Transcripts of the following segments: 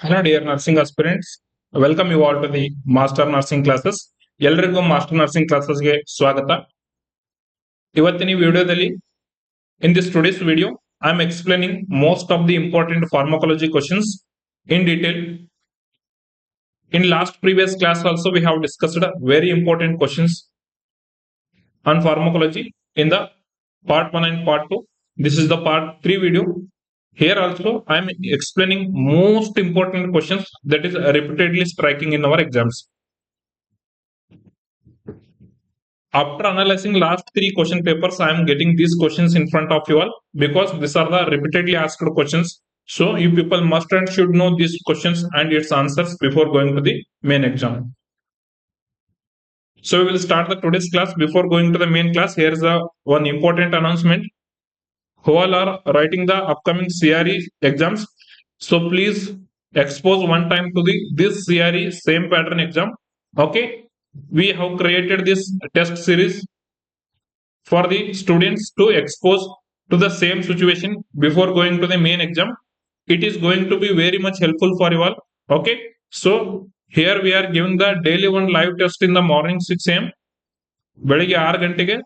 Hello, dear nursing aspirants. Welcome you all to the Master Nursing Classes. ಎಲ್ರಿಗೂ master nursing ಕ್ಲಾಸಸ್ಗೆ ಸ್ವಾಗತ. ಇವತ್ತಿನ ಈ ವಿಡಿಯೋದಲ್ಲಿ in this today's video I am explaining most of the important pharmacology questions in detail. In last previous class also we have discussed very important questions on pharmacology in the part 1 and part 2. This is the part 3 video. Here also I am explaining most important questions that is repeatedly striking in our exams. After analyzing last 3 question papers, I am getting these questions in front of you all because these are the repeatedly asked questions. So you people must and should know these questions and its answers before going to the main exam. So we will start the today's class. Before going to the main class, here is one important announcement. Who all are writing the upcoming CRE exams? So please expose one time to this CRE same pattern exam. Okay. We have created this test series for the students to expose to the same situation before going to the main exam. It is going to be very much helpful for you all. Okay. So here we are giving the daily one live test in the morning 6 a.m. ಬೆಳಿಗ್ಗೆ 6 ಗಂಟೆಗೆ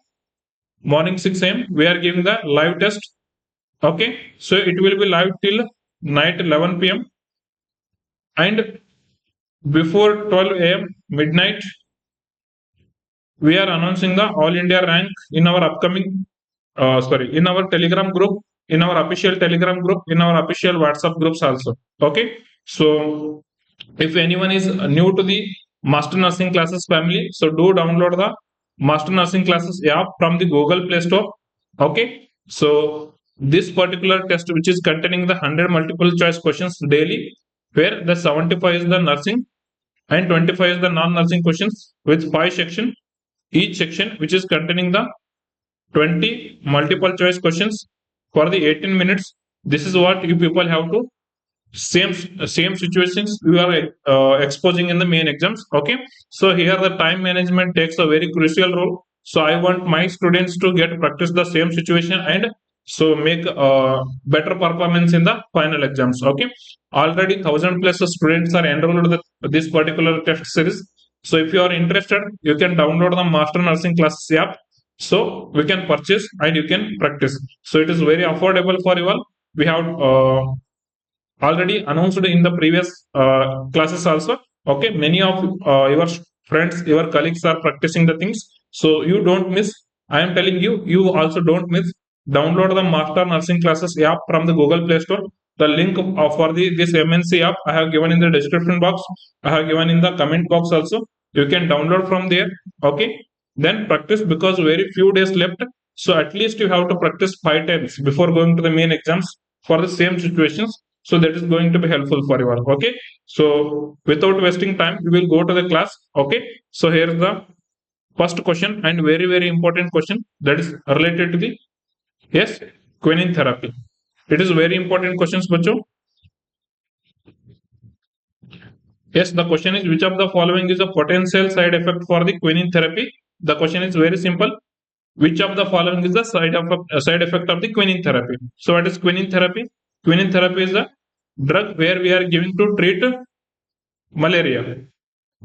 morning 6 a.m. we are giving the live test. Okay. So it will be live till night 11 p.m. and before 12 a.m. midnight we are announcing the all India rank in our upcoming in our telegram group, in our official telegram group, in our official WhatsApp groups also. Okay. So if anyone is new to the Master Nursing Classes family, so do download the Master Nursing Classes app from the Google Play Store. Okay. So this particular test, which is containing the 100 multiple choice questions daily, where the 75 is the nursing and 25 is the non-nursing questions with 5 sections. Each section which is containing the 20 multiple choice questions for the 18 minutes. This is what you people have to same situations you are exposing in the main exams. Okay. So here the time management takes a very crucial role. So I want my students to get practice the same situation and so make better performance in the final exams. Okay. Already 1,000 plus students are enrolled in this particular test series. So if you are interested, you can download the Master Nursing Classes app. So we can purchase and you can practice. So it is very affordable for you all. We have already announced in the previous classes also. Okay. Many of your friends, your colleagues are practicing the things. So you don't miss. I am telling you, you also don't miss. Download the Master Nursing Classes app from the Google Play Store. The link for this MNC app I have given in the description box. I have given in the comment box also. You can download from there. Okay. Then practice because very few days left. So at least you have to practice 5 times before going to the main exams for the same situations. So that is going to be helpful for you all. Okay. So without wasting time, we will go to the class. Okay. So here is the first question and very, very important question that is related to the quinine therapy. It is very important questions, bacho. Yes, the question is which of the following is a potential side effect for the quinine therapy? The question is very simple. Which of the following is the side effect of the quinine therapy? So what is quinine therapy? Quinine therapy is a drug where we are giving to treat malaria.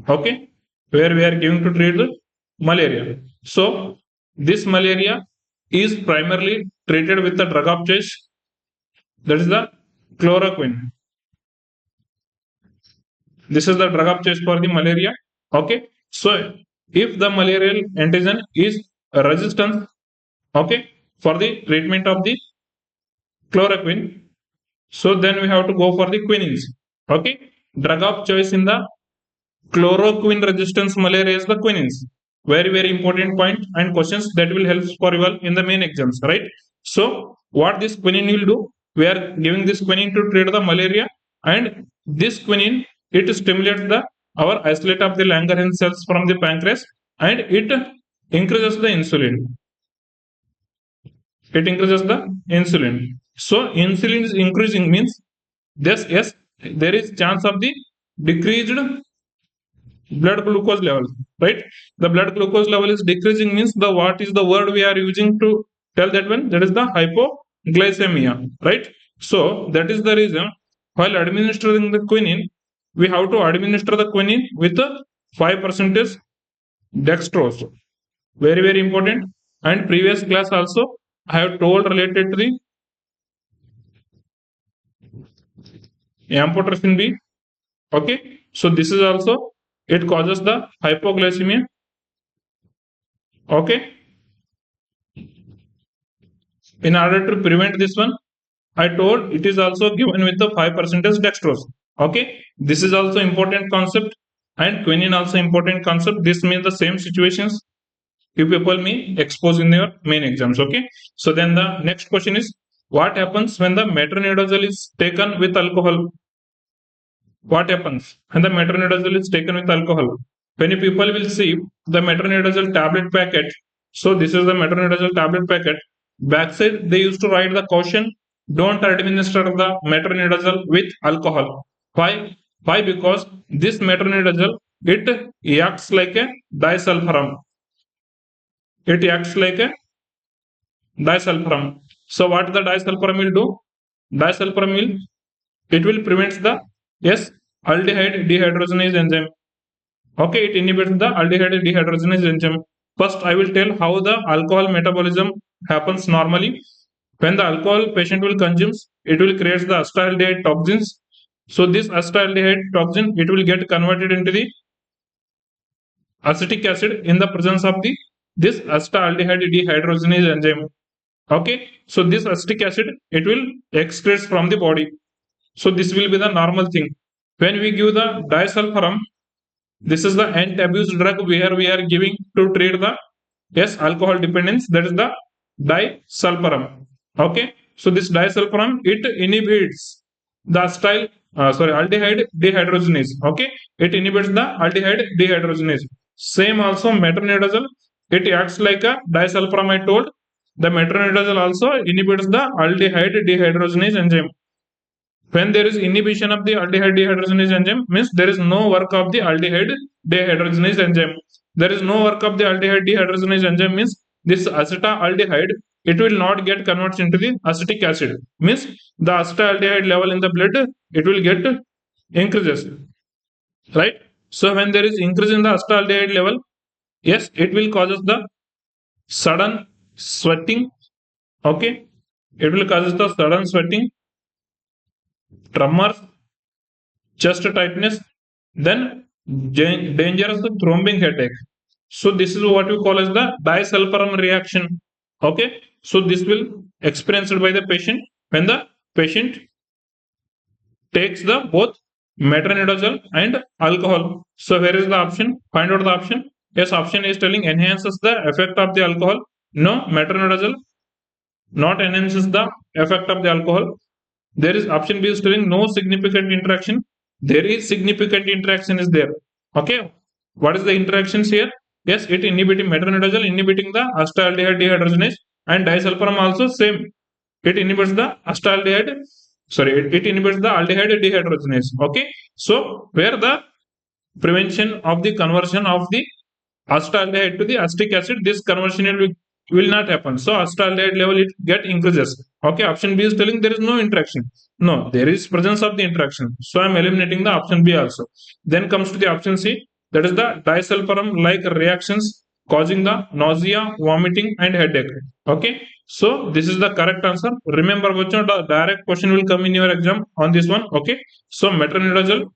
Okay. Where we are giving to treat the malaria. So this malaria is primarily treated with the drug of choice, that is the chloroquine. This is the drug of choice for the malaria. Okay. So if the malarial antigen is resistant, okay, for the treatment of the chloroquine, so then we have to go for the quinines. Okay. Drug of choice in the chloroquine resistance malaria is the quinines. Very, very important point and questions that will help for you all in the main exams, right? So what this quinine will do, we are giving this quinine to treat the malaria, and this quinine, it stimulates the our isolate of the Langerhans cells from the pancreas, and it increases the insulin. It increases the insulin. So insulin is increasing means this, yes, there is chance of the decreased blood glucose level, right? The blood glucose level is decreasing means the what is the word we are using to tell that one? That is the hypoglycemia, right? So that is the reason While administering the quinine, we have to administer the quinine with 5% dextrose. Very, very important. And previous class also I have told related to the amphotericin B. Okay. So this is also, it causes the hypoglycemia. Okay. In order to prevent this one, I told it is also given with the 5% dextrose. Okay. This is also important concept, and quinine also important concept. This means the same situations you people may expose in your main exams. Okay. So then the next question is, what happens when the metronidazole is taken with alcohol? What happens when the metronidazole is taken with alcohol? Many people will see the metronidazole tablet packet. So this is the metronidazole tablet packet. Backside they used to write the caution: don't administer the metronidazole with alcohol. Why? Why? Because this metronidazole, it acts like a disulfiram. It acts like a disulfiram. So what the disulfiram will do? Disulfiram will, it will prevent the, yes, aldehyde dehydrogenase enzyme. Okay, it inhibits the aldehyde dehydrogenase enzyme. First, I will tell how the alcohol metabolism happens normally. When the alcohol patient will consume, it will create the acetaldehyde toxins. So this acetaldehyde toxin, it will get converted into the acetic acid in the presence of the this acetaldehyde dehydrogenase enzyme. Okay, so this acetic acid, it will excrete from the body. So this will be the normal thing. When we give the disulfiram, this is the anti-abuse drug where we are giving to treat the, yes, alcohol dependence. That is the disulfiram. Okay, so this disulfiram, it inhibits the aldehyde dehydrogenase. Okay, it inhibits the aldehyde dehydrogenase. Same also metronidazole, it acts like a disulfiram. I told the metronidazole also inhibits the aldehyde dehydrogenase enzyme. When there is inhibition of the aldehyde dehydrogenase enzyme, means there is no work of the aldehyde dehydrogenase enzyme. There is no work of the aldehyde dehydrogenase enzyme means this acetaldehyde, it will not get converted into the acetic acid. Means the acetaldehyde level in the blood, it will get increases. Right? So when there is increase in the acetaldehyde level, yes, it will causes the sudden sweating. Okay, it will causes the sudden sweating, tremors, chest tightness, then dangerous thrombing headache. So this is what we call as the disulfiram reaction. Okay, so this will experienced by the patient when the patient takes the both metronidazole and alcohol. So where is the option? Find out the option. Yes, option is telling enhances the effect of the alcohol. No, metronidazole not enhances the effect of the alcohol. There is option B is telling no significant interaction. There is significant interaction is there. Okay, what is the interactions here? Yes, it inhibiting metronidazole, inhibiting the acetaldehyde dehydrogenase, and disulfiram also same. It inhibits the acetaldehyde. Sorry, it inhibits the aldehyde dehydrogenase. Okay, so where the prevention of the conversion of the acetaldehyde to the acetic acid, this conversion will not happen. So acetaldehyde level it get increases. Okay, option B is telling there is no interaction. No, there is presence of the interaction. So I'm eliminating the option B also. Then comes to the option C, that is the disulfiram like reactions causing the nausea, vomiting, and headache. Okay, so this is the correct answer. Remember, the direct question will come in your exam on this one. Okay, so metronidazole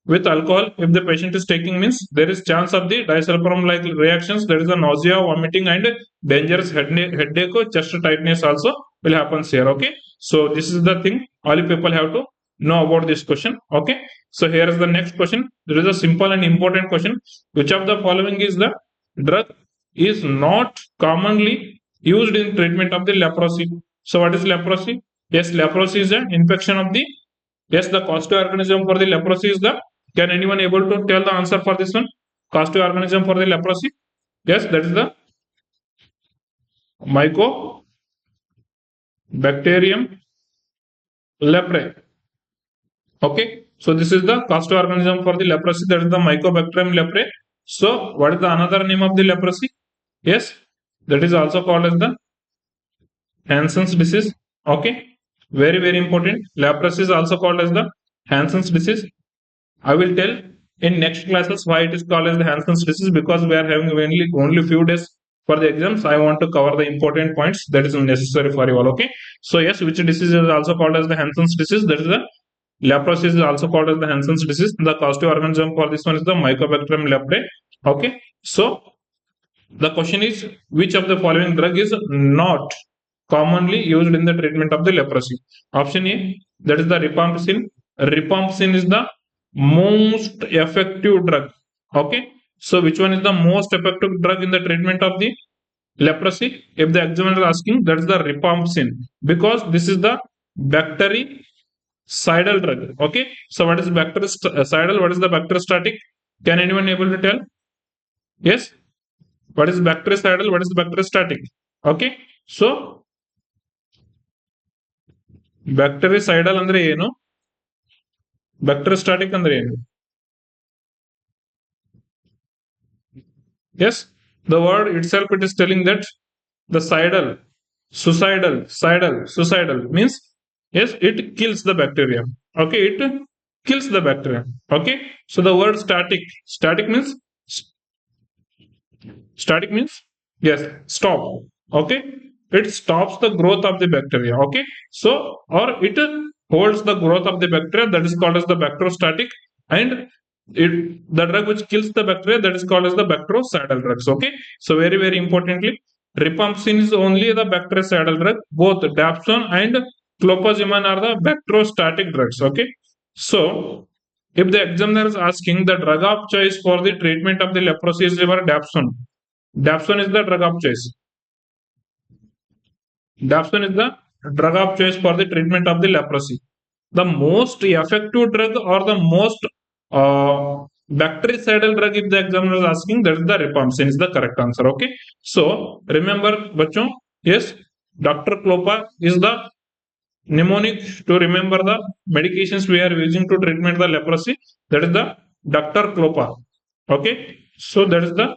with alcohol, if the patient is taking, means there is chance of the disulfiram like reactions. There is a nausea, vomiting, and dangerous headache or chest tightness also will happen here. Okay, so this is the thing all you people have to know about this question. Okay, so here is the next question. There is a simple and important question: which of the following is the drug is not commonly used in treatment of the leprosy? So what is leprosy? Yes, leprosy is an infection of the, yes, the causative organism for the leprosy is the, can anyone able to tell the answer for this one? Causative organism for the leprosy? Yes, that is the Mycobacterium leprae. Okay, so this is the causative organism for the leprosy. That is the Mycobacterium leprae. So what is the another name of the leprosy? Yes, that is also called as the Hansen's disease. Okay, very important. Leprosy is also called as the Hansen's disease. I will tell in next classes why it is called as the Hansen's disease, because we are having only few days for the exams. I want to cover the important points that is necessary for you all. Okay. So yes, which disease is also called as the Hansen's disease? That is the leprosy is also called as the Hansen's disease. The causative organism for this one is the Mycobacterium leprae. Okay. So the question is, which of the following drug is not commonly used in the treatment of the leprosy? Option A, that is the rifampicin. Rifampicin is the most effective drug. Okay. So which one is the most effective drug in the treatment of the leprosy? If the examiner is asking, that is the rifampicin, because this is the bactericidal drug. Okay. So what is bactericidal? What is the bacteriostatic? Can anyone able to tell? Yes. What is bactericidal? What is bacteriostatic? Okay. So bactericidal ಅಂದ್ರೆ ಏನು? Bacteriostatic ಅಂದ್ರೆ ಏನು? Yes, the word itself it is telling that the suicidal means yes, it kills the bacteria. Okay, it kills the bacteria. Okay, so the word static means yes, stop. Okay, it stops the growth of the bacteria. Okay, so or it holds the growth of the bacteria, that is called as the bacteriostatic, and it the drug which kills the bacteria, that is called as the bactericidal drugs. Okay, so very importantly, rifampicin is only the bactericidal drug. Both dapsone and clopazimine are the bacteriostatic drugs. Okay, so if the examiner is asking the drug of choice for the treatment of the leprosy is your dapsone. Dapsone is the drug of choice. Dapsone is the drug of choice for the treatment of the leprosy. The most effective drug or the most bactericidal drug, if the examiner is asking, that is the rifampicin is the correct answer. Okay. So remember, bachon, yes, Dr. Clopa is the mnemonic to remember the medications we are using to treatment the leprosy. That is the Dr. Clopa. Okay. So that is the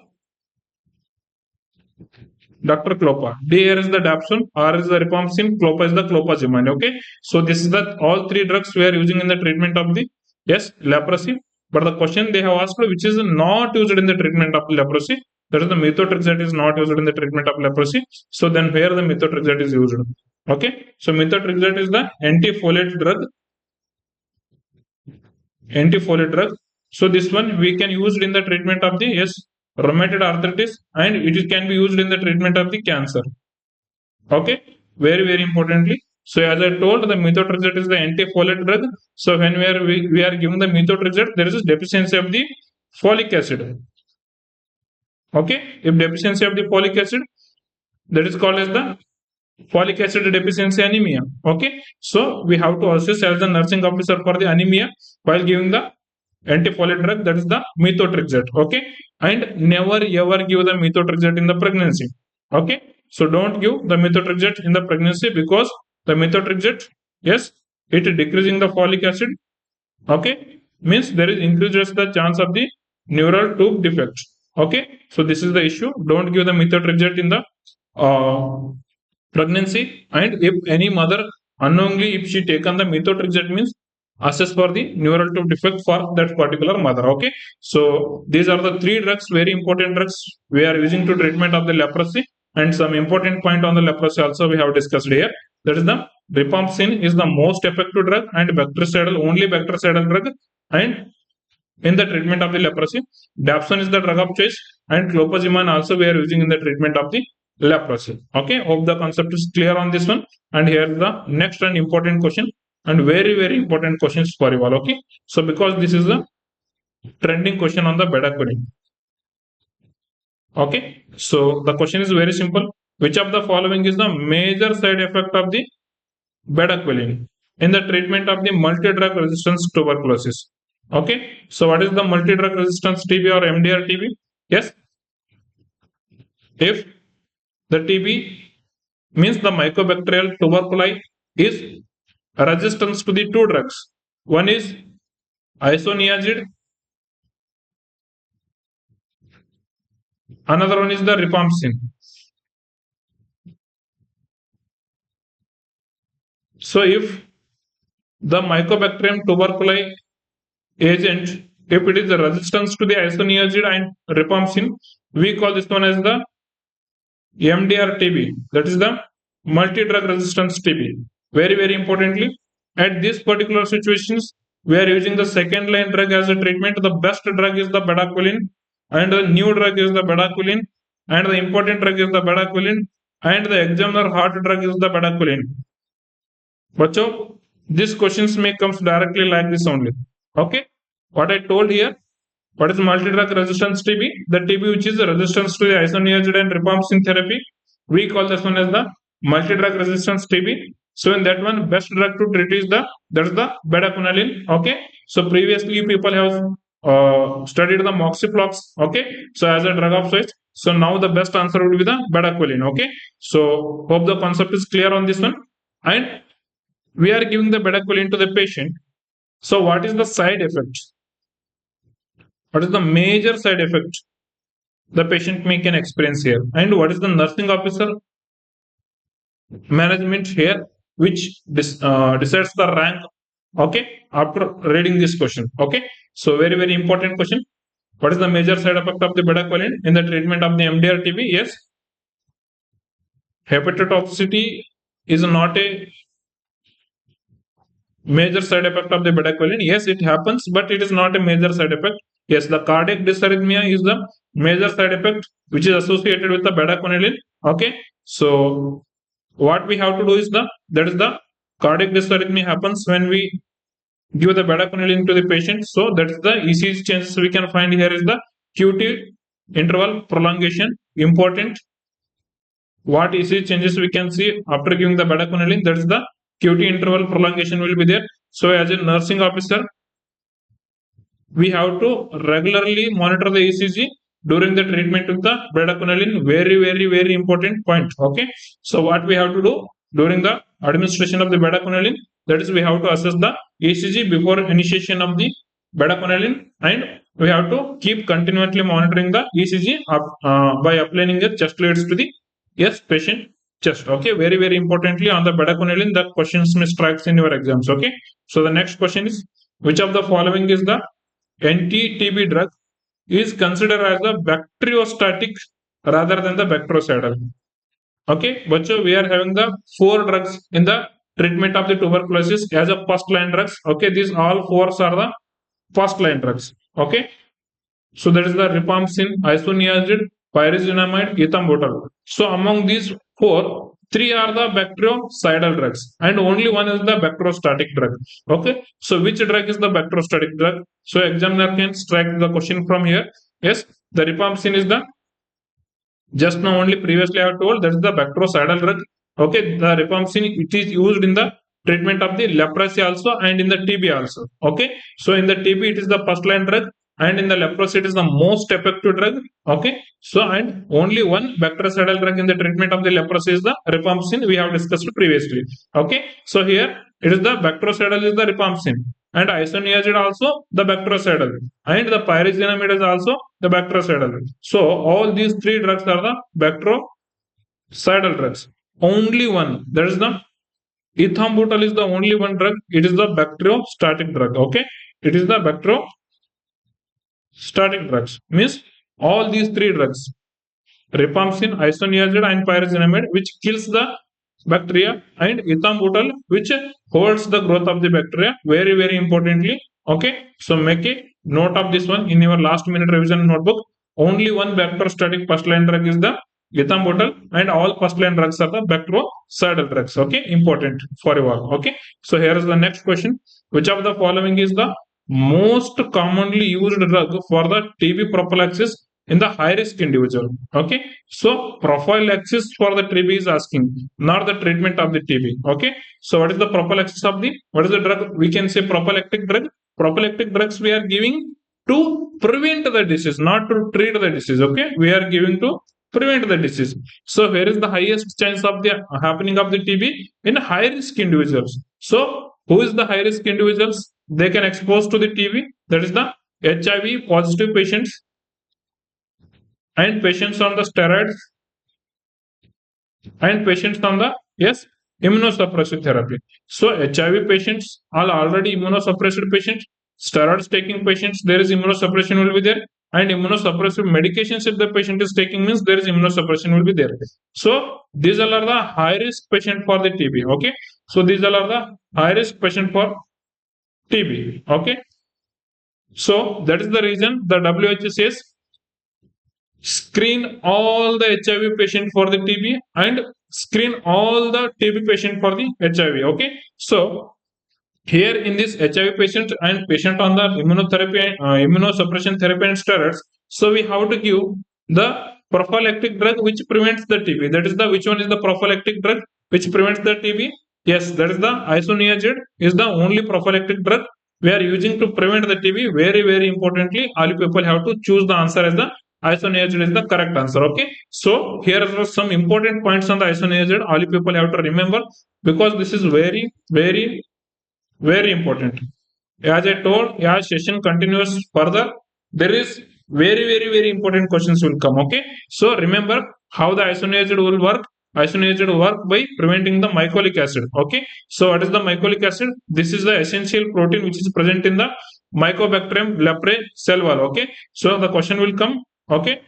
Dr. Clopa. D here is the dapsone, R is the rifampicin, Clopa is the clopazimine. Okay, so this is the all three drugs we are using in the treatment of the yes leprosy. But the question they have asked, which is not used in the treatment of leprosy, that is the methotrexate is not used in the treatment of leprosy. So then where the methotrexate is used? Okay, so methotrexate is the antifoliate drug. Antifoliate drug. So this one we can use in the treatment of the yes rheumatoid arthritis, and it can be used in the treatment of the cancer. Okay, very importantly. So as I told, the methotrexate is the antifoliate drug. So when we are giving the methotrexate, there is a deficiency of the folic acid. Okay, if deficiency of the folic acid, that is called as the folic acid deficiency anemia. Okay, so we have to assess as the nursing officer for the anemia while giving the antifoliate drug, that is the methotrexate. Okay, and never ever give the methotrexate in the pregnancy. Okay, so don't give the methotrexate in the pregnancy, because the methotrexate, yes, it decreasing the folic acid. Okay, means there is increases the chance of the neural tube defect. Okay, so this is the issue. Don't give the methotrexate in the pregnancy, and if any mother unknowingly if she taken the methotrexate, means assess for the neural tube defect for that particular mother. Okay, so these are the three drugs, very important drugs we are using to treatment of the leprosy. And some important point on the leprosy also we have discussed here, that is the rifampicin is the most effective drug and only bactericidal drug, and in the treatment of the leprosy, dapsone is the drug of choice, and clopazimine also we are using in the treatment of the leprosy. Okay, hope the concept is clear on this one. And here is the next and important question, and very important questions for you all. Okay, so because this is the trending question on the bedaquiline. Okay, so the question is very simple. Which of the following is the major side effect of the bedaquiline in the treatment of the multi-drug resistance tuberculosis? Okay, so what is the multi-drug resistance TB or MDR TB? Yes, if the TB means the mycobacterial tuberculi is resistance to the two drugs. One is isoniazid, another one is the rifampicin. So if the Mycobacterium tuberculosis agent, if it is resistance to the Isoniazid and Rifampicin, we call this one as the MDR-TB, that is the multi-drug resistance TB. Very, very importantly, at these particular situations, we are using the second line drug as a treatment. The best drug is the Bedaquiline, and the new drug is the Bedaquiline, and the important drug is the Bedaquiline, and the examiner heart drug is the Bedaquiline. Bacho, these questions may comes directly like this only. Okay, what I told here. What is multi-drug resistance TB? The TB which is resistance to the isoniazid and rifampicin therapy. We call this one as the multi-drug resistance TB. So in that one, best drug to treat is that's the bedaquiline. Okay. So previously people have studied the moxiflox. Okay. So as a drug of choice. So now the best answer would be the bedaquiline. Okay. So hope the concept is clear on this one. And we are giving the bedaquiline to the patient. So what is the side effect? What is the major side effect the patient may can experience here? And what is the nursing officer management here, which decides the rank? Okay, after reading this question. Okay, so very, very important question. What is the major side effect of the bedaquiline in the treatment of the MDR-TB? Yes, hepatotoxicity is not a major side effect of the bedaquiline. Yes, it happens, but it is not a major side effect. Yes, the cardiac dysarrhythmia is the major side effect which is associated with the bedaquiline. Okay, so what we have to do is that is the cardiac dysarrhythmia happens when we give the bedaquiline to the patient. So that is the ECG changes we can find here is the QT interval prolongation important. What ECG changes we can see after giving the bedaquiline? That is the QT interval prolongation will be there. So as a nursing officer, we have to regularly monitor the ECG during the treatment with the bedaquiline. Very, very, very important point. Okay. So what we have to do during the administration of the bedaquiline, that is we have to assess the ECG before initiation of the bedaquiline, and we have to keep continuously monitoring the ECG by applying the chest leads to the patient chest. Okay, very, very importantly on the bedaquiline, the questions may strikes in your exams. Okay, so the next question is, which of the following is the anti-TB drug is considered as a bacteriostatic rather than the bactericidal? Okay, but we are having the 4 drugs in the treatment of the tuberculosis as a first line drugs. Okay, these all 4 are the first line drugs. Okay, so that is the Rifampicin, Isoniazid, Pyrazinamide, Ethambutol. So among these 4, 3 are the bactericidal drugs and only one is the bacteriostatic drug. Okay, so which drug is the bacteriostatic drug? So examiner can strike the question from here. Yes, the Rifampicin is the, just now only previously I have told, that is the bactericidal drug. Okay, the Rifampicin, it is used in the treatment of the leprosy also and in the TB also. Okay, so in the TB it is the first line drug, and in the leprosy it is the most effective drug. Okay, so and only one bactericidal drug in the treatment of the leprosy is the Rifampicin, we have discussed previously. Okay, so here it is the bactericidal is the Rifampicin, and Isoniazid also the bactericidal, and the Pyrazinamide is also the bactericidal. So all these 3 drugs are the bactericidal drugs. Only one, that is the Ethambutol is the only one drug. It is the bacteriostatic drug. Okay, it is the bacteriostatic drugs. Means all these 3 drugs, Rifampicin, Isoniazid, and Pyrazinamide, which kills the bacteria, and Ethambutol, which holds the growth of the bacteria. Very, very importantly. Okay, so make a note of this one in your last minute revision notebook. Only one bacteriostatic first line drug is the Ethambutol, and all first line drugs are the bactericidal drugs. Okay, important for you all. Okay, so here is the next question. Which of the following is the most commonly used drug for the TB prophylaxis in the high risk individual? Okay, so prophylaxis for the TB is asking, not the treatment of the TB. Okay, so what is the prophylaxis of the, what is the drug? We can say prophylactic drug. Prophylactic drugs we are giving to prevent the disease, not to treat the disease. Okay, we are giving to prevent the disease. So where is the highest chance of the happening of the TB? In high risk individuals. So who is the high risk individuals? They can expose to the TB. That is the HIV positive patients and patients on the steroids and patients on the immunosuppressive therapy. So HIV patients are already immunosuppressed patients, steroids taking patients, there is immunosuppression will be there, and immunosuppressive medications if the patient is taking means there is immunosuppression will be there. So these all are the high risk patient for the TB. Okay, so these all are the high risk patient for TB. Okay, so that is the reason the WHO says screen all the HIV patient for the TB and screen all the TB patient for the HIV. Okay, so here in this HIV patient and patient on the immunotherapy, immunosuppression therapy and steroids, so we have to give the prophylactic drug which prevents the TB. That is the which one is the prophylactic drug which prevents the TB? Yes, that is the Isoniazid is the only prophylactic drug we are using to prevent the TB. Very very importantly, all you people have to choose the answer as the Isoniazid is the correct answer. Okay, so here are some important points on the Isoniazid. All you people have to remember because this is very important. As I told, as session continues further, there is very important questions will come. Okay, so remember how the isoniazid will work. Isoniazid will work by preventing the mycolic acid. Okay, so what is the mycolic acid? This is the essential protein which is present in the Mycobacterium leprae cell wall. Okay, so the question will come. Okay,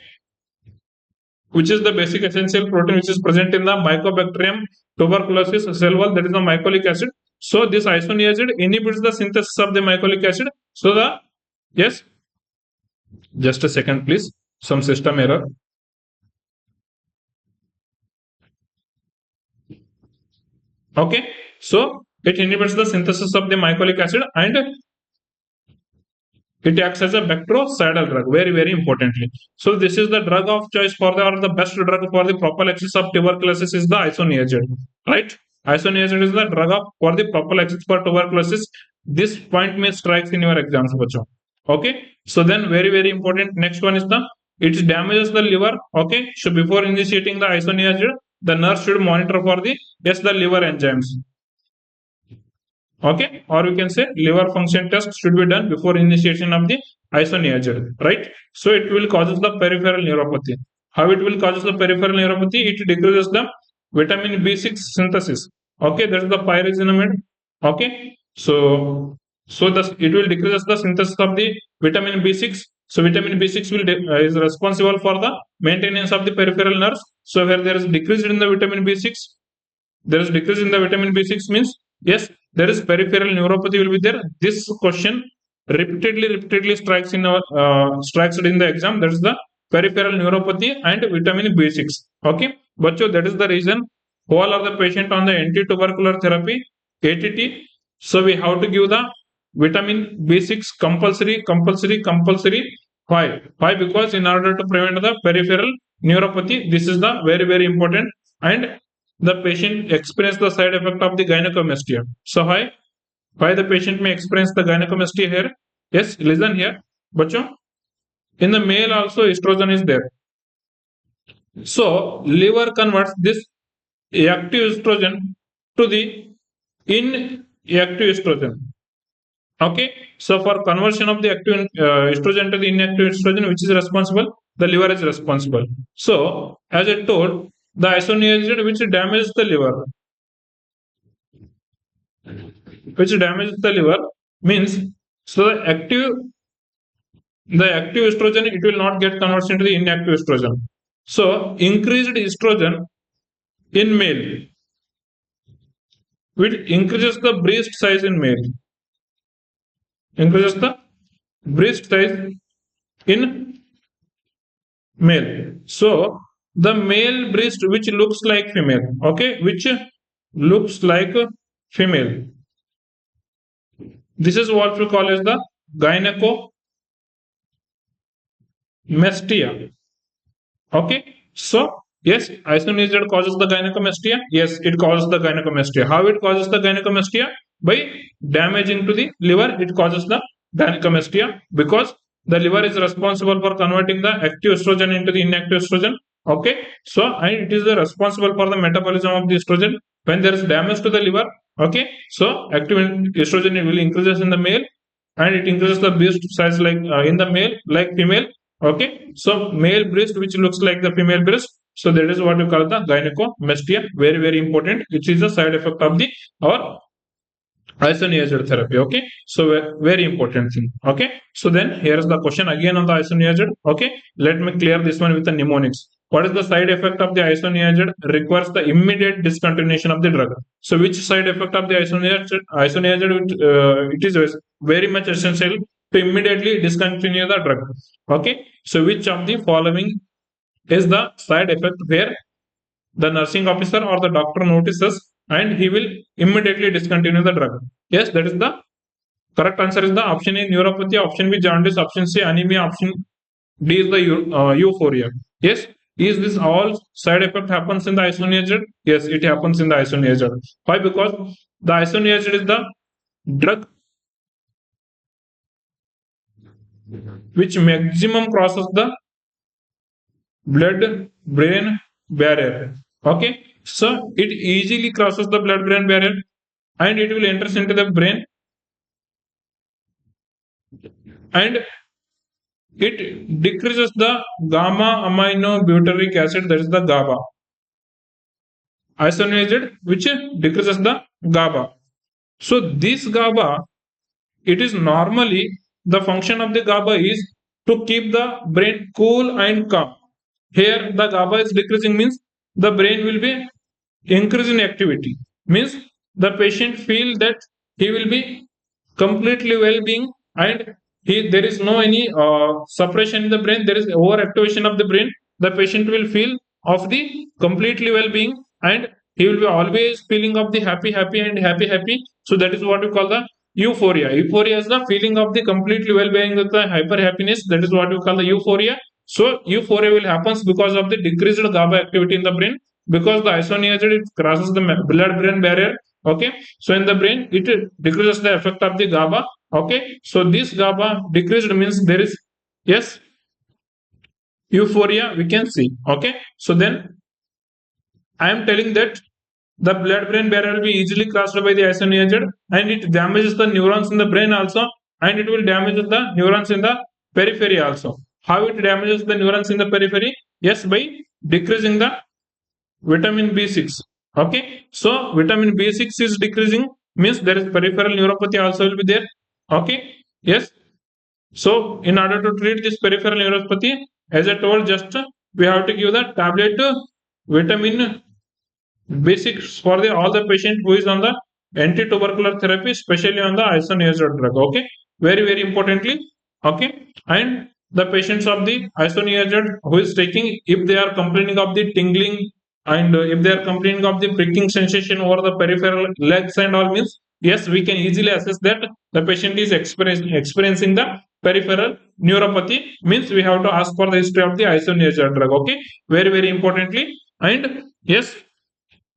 which is the basic essential protein which is present in the Mycobacterium tuberculosis cell wall, that is the mycolic acid. So this isoniazid inhibits the synthesis of the mycolic acid. So the yes, just a second please, some system error. Okay, so it inhibits the synthesis of the mycolic acid and it acts as a bactericidal drug, very importantly. So this is the drug of choice for the or the best drug for the prophylaxis of tuberculosis is the isoniazid, right? Isoniazid is the drug of for the prophylaxis for tuberculosis. This point may strikes in your exams, bacho. Okay, so then very important. Next one is the it damages the liver. Okay, so before initiating the isoniazid, the nurse should monitor for the yes the liver enzymes. Okay, or we can say liver function test should be done before initiation of the isoniazid, right? So it will causes the peripheral neuropathy. How it will causes the peripheral neuropathy? It decreases the vitamin B6 synthesis. Okay, that is the pyrazinamide. Okay, so thus it will decrease the synthesis of the vitamin B6. So vitamin B6 will is responsible for the maintenance of the peripheral nerves. So where there is decrease in the vitamin B6, there is decrease in the vitamin B6 means yes, there is peripheral neuropathy will be there. This question repeatedly strikes in our strikes in the exam. That is the peripheral neuropathy and vitamin B6. Okay, but that is the reason all are the patient on the anti-tubercular therapy ATT. So we have to give the vitamin B6 compulsory. Why? Why? Because in order to prevent the peripheral neuropathy, this is the very important and the patient experience the side effect of the gynecomastia. So why the patient may experience the gynecomastia here? Yes, listen here. Bacho, in the male also estrogen is there. So liver converts this active estrogen to the inactive estrogen. Okay, so for conversion of the active estrogen to the inactive estrogen, which is responsible? The liver is responsible. So as I told, the isoniazid which damages the liver, means so the active estrogen it will not get converted into the inactive estrogen. So increased estrogen in male, which increases the breast size in male, increases the breast size in male. So the male breast which looks like female, okay, which looks like female. This is what we call as the gynecomastia. Okay, so yes, isoniazid causes the gynecomastia. Yes, it causes the gynecomastia. How it causes the gynecomastia? By damaging to the liver, it causes the gynecomastia because the liver is responsible for converting the active estrogen into the inactive estrogen. Okay, so and it is responsible for the metabolism of the estrogen. When there is damage to the liver, okay, so active estrogen will increases in the male and it increases the breast size like in the male like female. Okay, so male breast which looks like the female breast. So that is what we call the gynecomastia. Very important, which is the side effect of the our Isoniazid therapy. Okay, so very important thing. Okay, so then here is the question again on the isoniazid. Okay, let me clear this one with the mnemonics. What is the side effect of the isoniazid? Requires the immediate discontinuation of the drug. So which side effect of the isoniazid? It is very much essential to immediately discontinue the drug. Okay, so which of the following is the side effect where the nursing officer or the doctor notices and he will immediately discontinue the drug? Yes, that is the correct answer is the option A neuropathy, option B jaundice, option C anemia, option D is the euphoria. Yes, is this all side effect happens in the isoniazid? Yes, it happens in the isoniazid. Why? Because the isoniazid is the drug which maximum crosses the blood brain barrier. Okay, so it easily crosses the blood brain barrier and it will enters into the brain and it decreases the gamma amino butyric acid, that is the GABA. Isoniazid which decreases the GABA. So this GABA, it is normally the function of the GABA is to keep the brain cool and calm. Here the GABA is decreasing means the brain will be increase in activity, means the patient feel that he will be completely well-being and there is no any suppression in the brain, there is overactivation of the brain. The patient will feel of the completely well-being and he will be always feeling of the happy and happy. So that is what we call the euphoria. Euphoria is the feeling of the completely well-being with the hyper happiness, that is what we call the euphoria. So euphoria will happens because of the decreased GABA activity in the brain, because the isoniazid it crosses the blood brain barrier. Okay, so in the brain it decreases the effect of the GABA. Okay, so this GABA decreased means there is, yes, euphoria we can see. Okay, so then I am telling that the blood brain barrier will be easily crossed by the isoniazid and it damages the neurons in the brain also, and it will damage the neurons in the periphery also. How it damages the neurons in the periphery? Yes, by decreasing the vitamin B6. Okay, so vitamin B6 is decreasing means there is peripheral neuropathy also will be there. Okay, yes, so in order to treat this peripheral neuropathy, as I told just we have to give the tablet vitamin basics for the all the patient who is on the anti-tubercular therapy, especially on the isoniazid drug. Okay, very importantly. Okay, and the patients of the isoniazid who is taking, if they are complaining of the tingling and if they are complaining of the pricking sensation over the peripheral legs and all means, yes, we can easily assess that the patient is experiencing the peripheral neuropathy, means we have to ask for the history of the isoniazid drug. Okay, very importantly. And yes,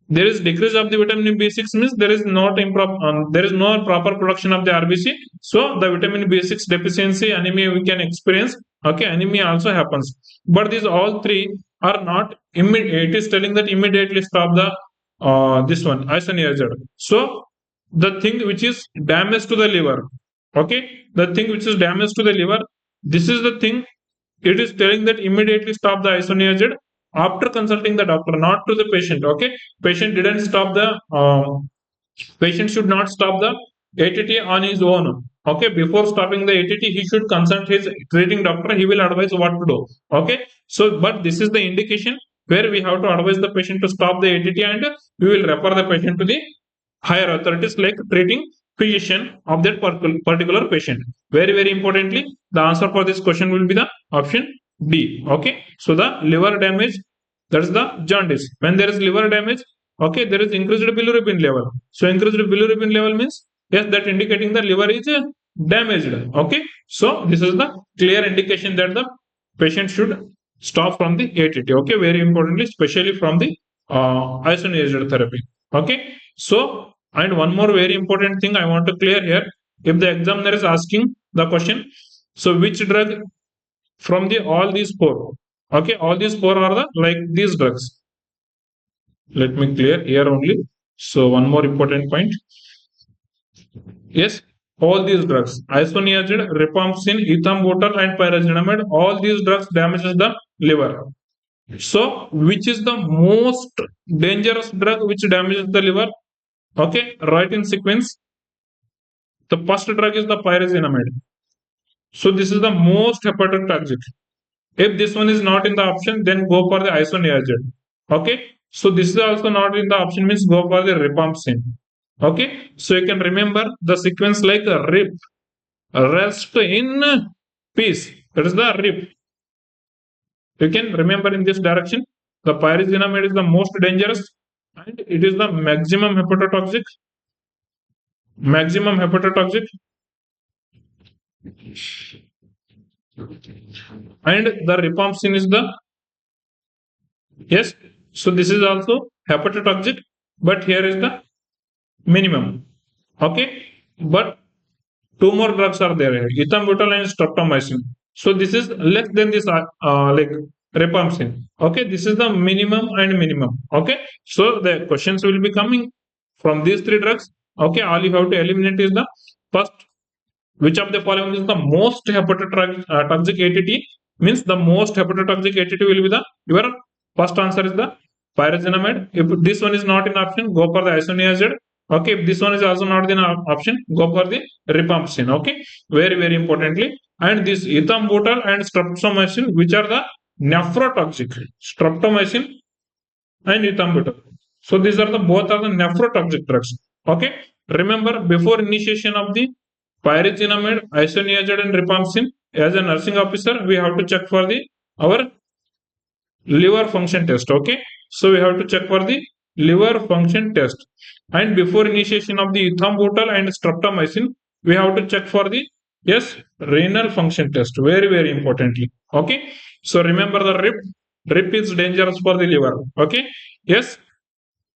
there is decrease of the vitamin B6 means there is not there is no proper production of the RBC. So the vitamin B6 deficiency anemia we can experience. Okay, anemia also happens. But these all three are not immediate. It is telling that immediately stop the this one isoniazid. So the thing which is damage to the liver. Okay, the thing which is damage to the liver. This is the thing. It is telling that immediately stop the isoniazid after consulting the doctor, not to the patient. Okay, patient didn't stop the patient should not stop the ATT on his own. Okay, before stopping the ATT he should consult his treating doctor, he will advise what to do. Okay, so but this is the indication where we have to advise the patient to stop the ATT and we will refer the patient to the higher authorities like treating physician of that particular patient. Very importantly, the answer for this question will be the option D. Okay, so the liver damage, that is the jaundice. When there is liver damage, okay, there is increased bilirubin level. So increased bilirubin level means, yes, that indicating the liver is damaged. Okay, so this is the clear indication that the patient should stop from the ATT. Okay, very importantly, especially from the isoniazid therapy. Okay, so and one more very important thing I want to clear here. If the examiner is asking the question, so which drug from the all these four? Okay, all these four are the like these drugs. Let me clear here only. So one more important point. Yes, all these drugs, isoniazid, rifampicin, ethambutol, and pyrazinamide, all these drugs damages the liver. So which is the most dangerous drug which damages the liver? Okay, right in sequence. The first drug is the pyrazinamide. So this is the most hepatotoxic. If this one is not in the option, then go for the isoniazid. Okay. So this is also not in the option, means go for the rifampicin. Okay. So you can remember the sequence like RIP, rest in peace. That is the RIP. You can remember in this direction. The pyrazinamide is the most dangerous and it is the maximum hepatotoxic. Maximum hepatotoxic. And the rifampicin is the, yes, so this is also hepatotoxic, but here is the minimum. Okay, but two more drugs are there here, ethambutol and streptomycin. So this is less than this like rifampicin. Okay, this is the minimum and minimum. Okay, so the questions will be coming from these three drugs. Okay, all you have to eliminate is the first. Which of the following is the most hepatotoxic ATT? Means the most hepatotoxic ATT will be the, your first answer is the pyrazinamide. If this one is not in option, go for the isoniazid. Okay, if this one is also not in option, go for the rifampicin. Okay, very importantly, and this ethambutol and streptomycin, which are the nephrotoxic, streptomycin and ethambutol. So these are the both are the nephrotoxic drugs. Okay, remember before initiation of the pyrazinamide, isoniazid, and rifampicin, as a nursing officer, we have to check for the our liver function test. Okay, so we have to check for the liver function test, and before initiation of the ethambutol and streptomycin, we have to check for the, yes, renal function test. Very importantly. Okay, so remember the RIP. RIP is dangerous for the liver. Okay, yes,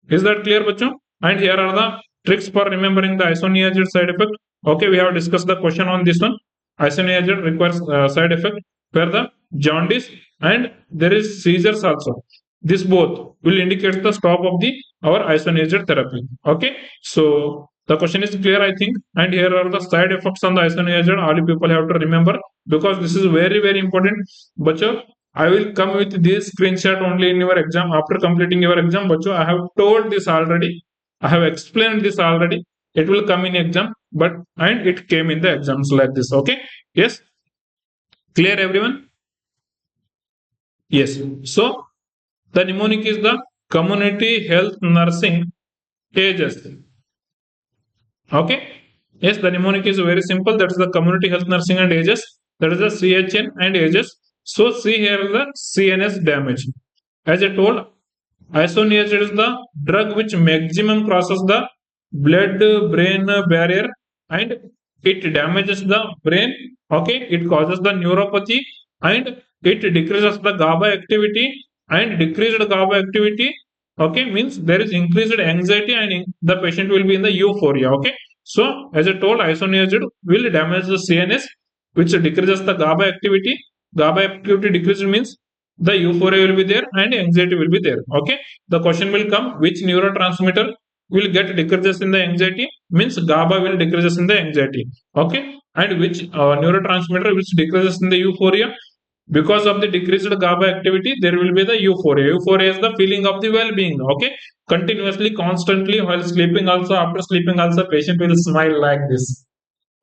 is that clear, bachcho? And here are the tricks for remembering the isoniazid side effect. Okay, we have discussed the question on this one. Isoniazid requires side effect where the jaundice and there is seizures also. This both will indicate the stop of the our isoniazid therapy. Okay, so the question is clear, I think. And here are the side effects on the isoniazid. All you people have to remember because this is very important. Bacho, I will come with this screenshot only in your exam after completing your exam. Bacho, I have told this already. I have explained this already. It will come in exam, but and it came in the exams like this. Okay. Yes. Clear, everyone? Yes. So the mnemonic is the community health nursing ages. Okay. Yes, the mnemonic is very simple. That is the community health nursing and ages. That is the CHN and ages. So see here the CNS damage. As I told, isoniazid is the drug which maximum crosses the blood-brain barrier and it damages the brain. Okay, it causes the neuropathy and it decreases the GABA activity and decreased GABA activity. Okay, means there is increased anxiety and the patient will be in the euphoria. Okay, so as I told, isoniazid will damage the CNS, which decreases the GABA activity. GABA activity decreased means the euphoria will be there and anxiety will be there. Okay, the question will come, which neurotransmitter will get decreases in the anxiety? Means GABA will decreases in the anxiety. Okay, and which neurotransmitter which decreases in the euphoria? Because of the decreased GABA activity, there will be the euphoria. Euphoria is the feeling of the well-being. Okay, continuously, constantly, while sleeping also, after sleeping also, patient will smile like this.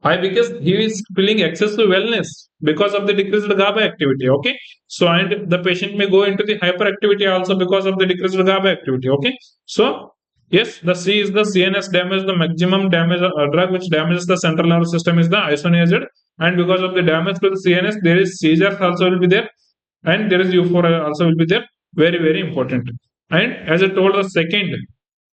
Why? Because he is feeling excessive wellness because of the decreased GABA activity. Okay, so and the patient may go into the hyperactivity also because of the decreased GABA activity. Okay, so yes, the C is the CNS damage. The maximum damage drug which damages the central nervous system is the isoniazid, and because of the damage to the CNS, there is seizures also will be there, and there is euphoria also will be there. Very important. And as I told, the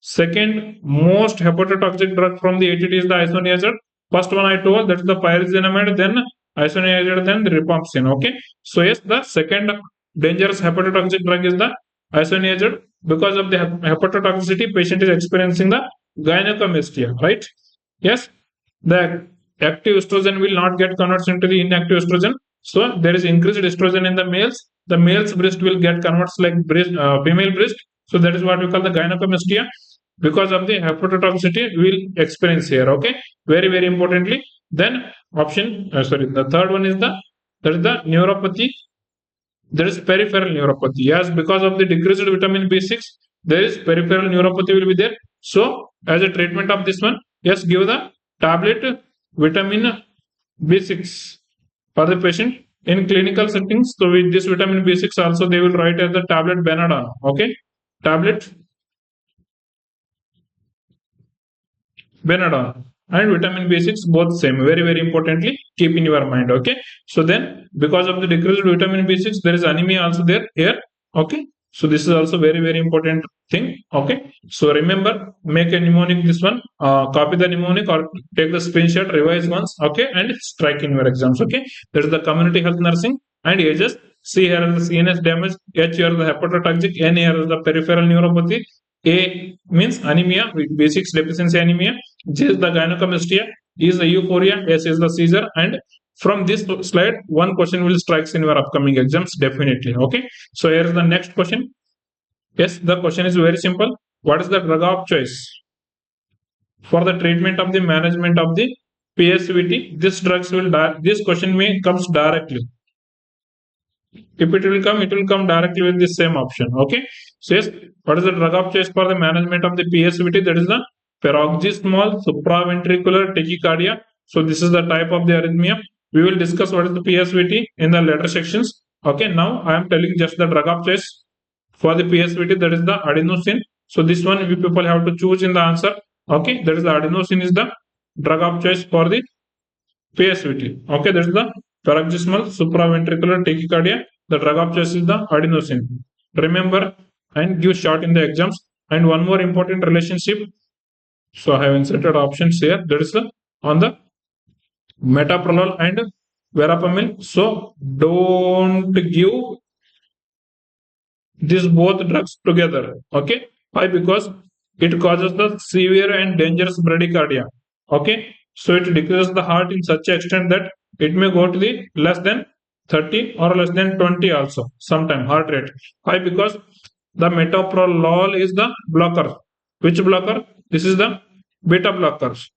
second most hepatotoxic drug from the ATT is the isoniazid. First one I told, that is the pyrazinamide, then isoniazid, then the rifampicin. Okay, so yes, the second dangerous hepatotoxic drug is the isoniazid. Because of the hepatotoxicity, patient is experiencing the gynecomastia, right? Yes, the active estrogen will not get converted into the inactive estrogen, so there is increased estrogen in the males. The male's breast will get converts like breast, female breast. So that is what we call the gynecomastia. Because of the hepatotoxicity, we will experience here. Okay, very importantly. Then option, the third one is the neuropathy. There is peripheral neuropathy. Yes, because of the decreased vitamin B6, there is peripheral neuropathy will be there. So as a treatment of this one, yes, give the tablet vitamin B6 for the patient in clinical settings. So with this vitamin B6 also they will write as the tablet Benadryl. Okay, tablet Benadryl and vitamin B6 both same. Very very importantly, keep in your mind. Okay, so then because of the decreased vitamin B6, there is anemia also there here. Okay, so this is also very very important thing. Okay, so remember, make a mnemonic this one, copy the mnemonic or take the screenshot, revise once. Okay, and strike in your exams. Okay, there is the community health nursing and ages. C here is the CNS damage, H here is the hepatotoxic, N here is the peripheral neuropathy, A means anemia with basics deficiency anemia, J is the gynecomastia, E is the euphoria, S is the seizure, and from this slide, one question will strikes in your upcoming exams definitely. Okay, so here is the next question. Yes, the question is very simple. What is the drug of choice for the treatment of the management of the PSVT? This drugs will this question may comes directly. If it will come directly with the same option. Okay. So yes, what is the drug of choice for the management of the PSVT? That is the paroxysmal supraventricular tachycardia. So this is the type of the arrhythmia. We will discuss what is the PSVT in the later sections. Okay. Now I am telling just the drug of choice for the PSVT. That is the adenosine. So this one you people have to choose in the answer. Okay. That is the adenosine is the drug of choice for the PSVT. Okay. That is the paroxysmal supraventricular tachycardia. The drug of choice is the adenosine. Remember and give short in the exams. And one more important relationship. So I have inserted options here. That is on the metoprolol and verapamil. So don't give these both drugs together. Okay. Why? Because it causes the severe and dangerous bradycardia. Okay. So it decreases the heart in such extent that it may go to the less than 30 or less than 20 also sometime heart rate. Why? Because the metoprolol is the blocker. Which blocker? This is the beta blockers.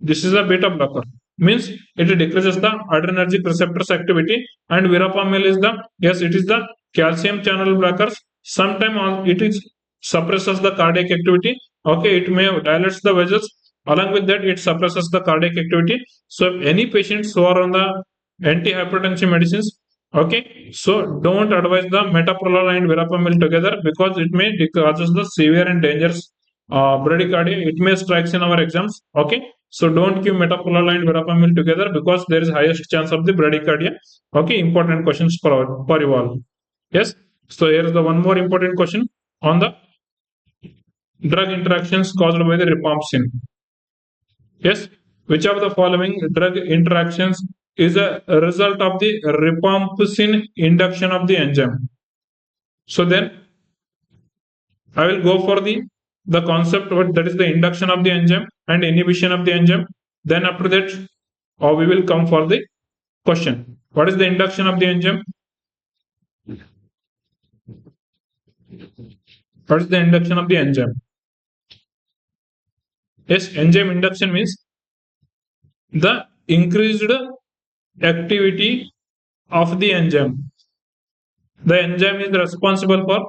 This is a beta blocker. Means it decreases the adrenergic receptors activity, and verapamil is the, yes, it is the calcium channel blockers. Sometimes it is suppresses the cardiac activity. Okay, it may dilates the vessels. Along with that, it suppresses the cardiac activity. So if any patients who are on the antihypertensive medicines, okay, so don't advise the metoprolol and verapamil together because it may causes the severe and dangerous bradycardia. It may strikes in our exams. Okay, so don't give metoprolol and verapamil together because there is highest chance of the bradycardia. Okay, important questions for you all. Yes, so here is the one more important question on the drug interactions caused by the rifampicin. Yes, which of the following drug interactions is a result of the rifampicin induction of the enzyme? So then I will go for the concept that is the induction of the enzyme and inhibition of the enzyme. Then after that, we will come for the question. What is the induction of the enzyme? What is the induction of the enzyme? Yes, enzyme induction means the increased activity of the enzyme. The enzyme is responsible for,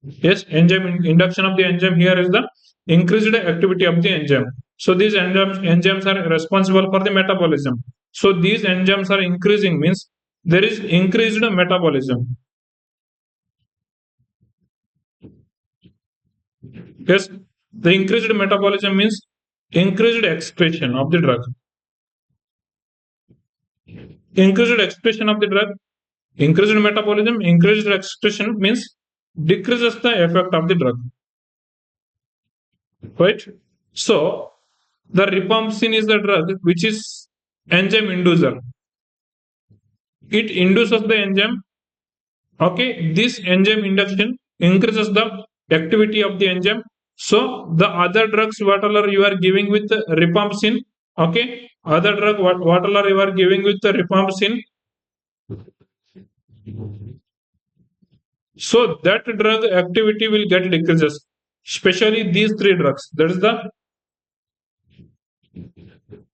yes, enzyme induction of the enzyme here is the increased activity of the enzyme. So these enzymes are responsible for the metabolism. So these enzymes are increasing means there is increased metabolism. Yes, the increased metabolism means increased excretion of the drug. Increased excretion of the drug, increased metabolism, increased excretion means decreases the effect of the drug. Right? So the rifampicin is the drug which is enzyme inducer. It induces the enzyme. Okay, this enzyme induction increases the activity of the enzyme. So the other drugs whatever you are giving with the rifampicin, okay, other drug whatever you are giving with the rifampicin, so that drug activity will get decreases. Especially these three drugs. That is the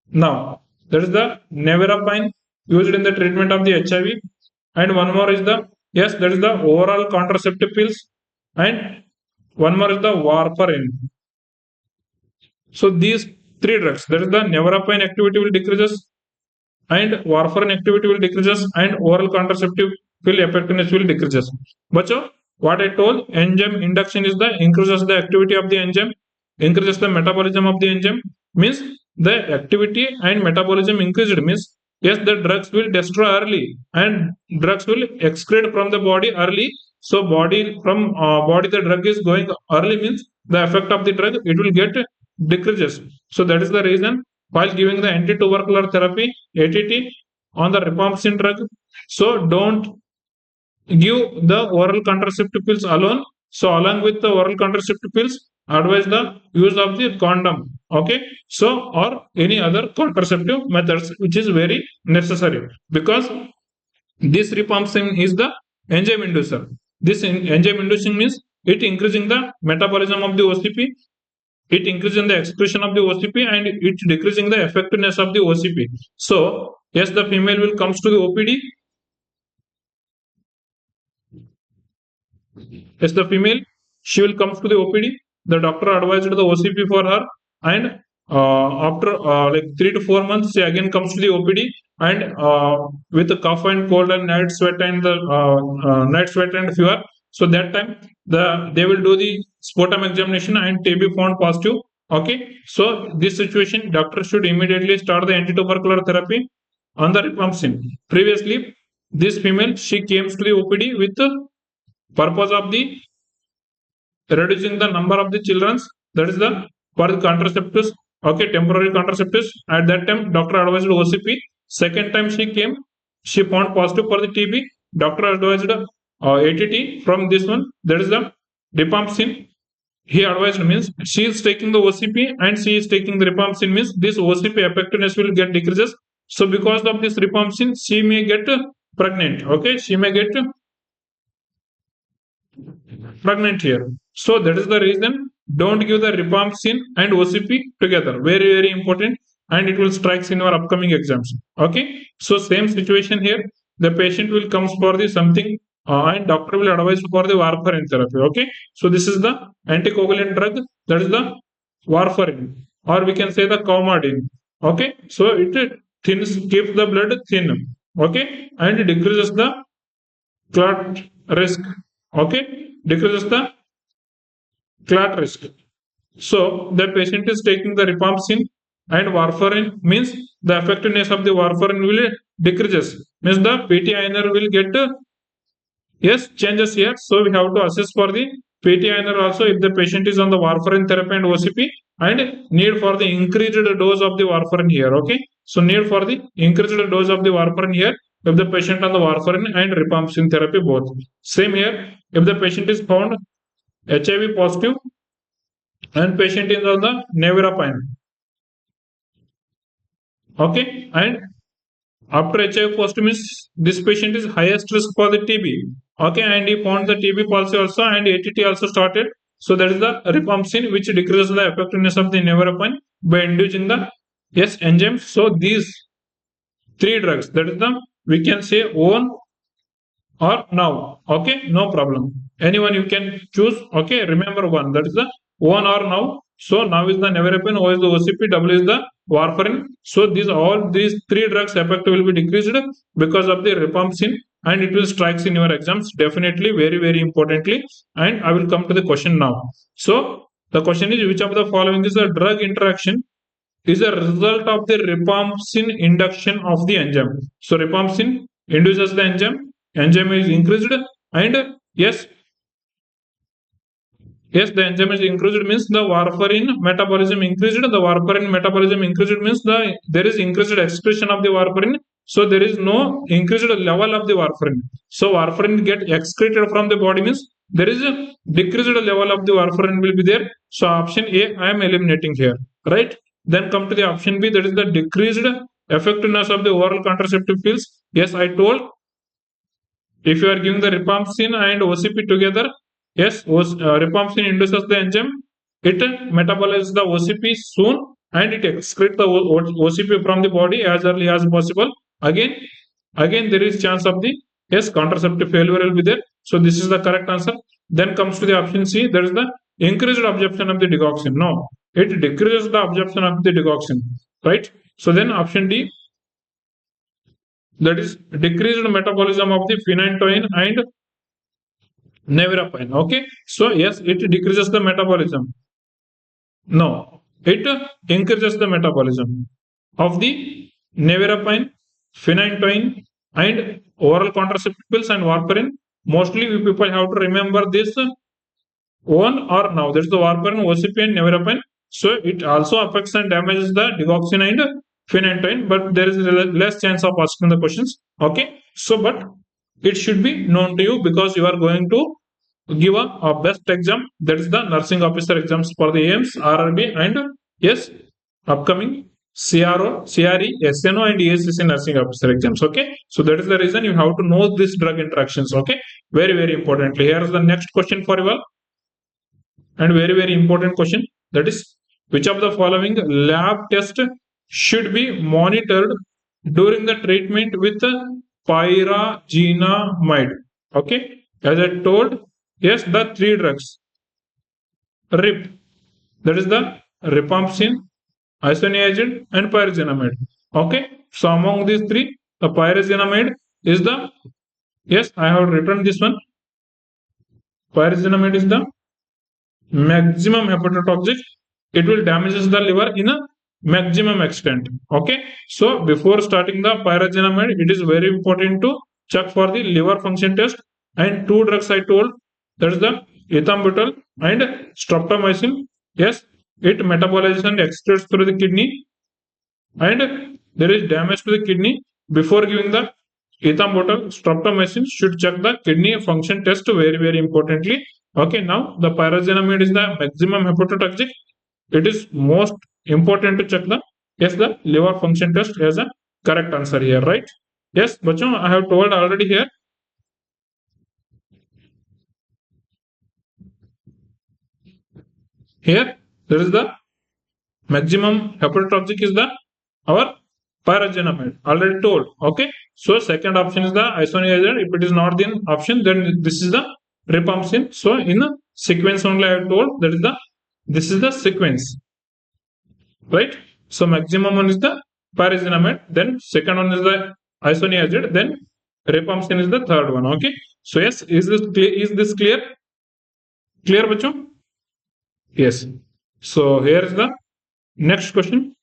now that is the nevirapine used in the treatment of the HIV, and one more is the, yes, that is the oral contraceptive pills, and one more is the warfarin. So these three drugs, that is the nevirapine activity will decreases, and warfarin activity will decreases, and oral contraceptive pill effectiveness will decreases. But so what I told, enzyme induction is the increases the activity of the enzyme, increases the metabolism of the enzyme, means the activity and metabolism increased means yes, the drugs will destroy early and drugs will excrete from the body early. So body from body the drug is going early means the effect of the drug it will get decreases. So that is the reason while giving the anti-tubercular therapy ATT on the rifampicin drug, so don't give the oral contraceptive pills alone. So along with the oral contraceptive pills, advise the use of the condom. Okay, so or any other contraceptive methods which is very necessary, because this rifampicin is the enzyme inducer. This enzyme inducing means it increasing the metabolism of the OCP, it increasing the excretion of the OCP, and it decreasing the effectiveness of the OCP. So yes, the female will comes to the OPD. Yes, the female, she will come to the OPD. The doctor advised the OCP for her, and after like 3 to 4 months, she again comes to the OPD, and with the cough and cold and night sweat and the night sweat and fever. So that time, they will do the sputum examination and TB found positive. Okay, so this situation, doctor should immediately start the anti-tubercular therapy on the rifampicin. Previously, this female she came to the OPD with the purpose of the reducing the number of the children, that is the for the contraceptives. Okay, temporary contraceptives. At that time doctor advised OCP. Second time she came, she found positive for the TB. Doctor advised ATT from this one, that is the rifampicin. He advised means she is taking the OCP and she is taking the rifampicin means this OCP effectiveness will get decreases. So because of this rifampicin she may get pregnant. Okay, she may get pregnant here. So that is the reason don't give the rifampicin and OCP together. Very, very important, and it will strikes in our upcoming exams. Okay. So same situation here. The patient will comes for the something and doctor will advise for the warfarin therapy. Okay. So this is the anticoagulant drug, that is the warfarin, or we can say the coumadin. Okay. So it thins, keeps the blood thin. Okay, and decreases the clot risk. Okay, decreases the clot risk. So the patient is taking the rifampicin and warfarin means the effectiveness of the warfarin will decreases. Means the PT-INR will get yes changes here. So we have to assess for the PT-INR also if the patient is on the warfarin therapy and OCP, and need for the increased dose of the warfarin here. Okay, so need for the increased dose of the warfarin here if the patient on the warfarin and rifampicin therapy both. Same here, if the patient is found HIV positive and patient is on the nevirapine. Okay, and after HIV positive means this patient is highest risk for the TB. Okay, and he found the TB policy also, and ATT also started. So that is the rifampicin which decreases the effectiveness of the nevirapine by inducing the yes enzymes. So these three drugs, that is the we can say own or now. Okay, no problem. Anyone you can choose. Okay, remember one, that is the one or now. So now is the nevirapine, O is the OCP, W is the warfarin. So these three drugs effect will be decreased because of the rifampicin, and it will strikes in your exams definitely, very, very importantly. And I will come to the question now. So the question is, which of the following is a drug interaction is a result of the rifampicin induction of the enzyme. So rifampicin induces the enzyme is increased, and yes, the enzyme is increased means the warfarin metabolism increased. The warfarin metabolism increased means there is increased excretion of the warfarin. So there is no increased level of the warfarin. So warfarin get excreted from the body means there is a decreased level of the warfarin will be there. So option A I am eliminating here, right? Then come to the option B, that is the decreased effectiveness of the oral contraceptive pills. Yes, I told if you are giving the rifampicin and OCP together, yes, rifampicin induces the enzyme, it metabolizes the OCP soon, and it excretes the OCP from the body as early as possible. Again there is chance of the yes contraceptive failure will be there. So this is the correct answer. Then comes to the option C, there is the increased absorption of the digoxin. No, it decreases the absorption of the digoxin, right? So then option D, that is decreased metabolism of the phenytoin and nevirapine. Okay, so yes, it decreases the metabolism. No, it increases the metabolism of the nevirapine, phenytoin, and oral contraceptive pills and warfarin. Mostly, we people have to remember this one or now. That's the warfarin, OCP, and nevirapine. So it also affects and damages the digoxin and phenytoin, but there is less chance of asking the questions. Okay, so but it should be known to you because you are going to give a best exam, that is the nursing officer exams for the AIMS, RRB, and yes, upcoming CRO, CRE, SNO, and ESCC nursing officer exams. Okay, so that is the reason you have to know these drug interactions. Okay, very very importantly, here is the next question for you all, and very very important question, that is which of the following lab test should be monitored during the treatment with pyrazinamide. Okay, as I told, yes, the three drugs, RIP, that is the rifampicin, isoniazid, and pyrazinamide. Okay, so among these three, the pyrazinamide is the, yes, I have written this one, pyrazinamide is the maximum hepatotoxic. It will damages the liver in a maximum extent. Okay, so before starting the pyrazinamide, it is very important to check for the liver function test, and two drugs I told, that is the ethambutol and streptomycin. Yes, it metabolizes and excretes through the kidney, and there is damage to the kidney. Before giving the ethambutol, streptomycin should check the kidney function test very very importantly. Okay, now the pyrazinamide is the maximum hepatotoxic. It is most important to check the, yes, the liver function test as a correct answer here, right? Yes, bachon, I have told already here. Here, there is the maximum hepatotoxic is the our pyrazinamide. Already told. Okay. So second option is the isoniazid. If it is not the option, then this is the rifampicin. So in the sequence only I have told, that is the, this is the sequence, right? So maximum one is the pyrazinamide, then second one is the isoniazid, then rifampicin is the third one. Okay. So yes, is this clear? Is this clear? Clear, bachon? Yes. So here is the next question,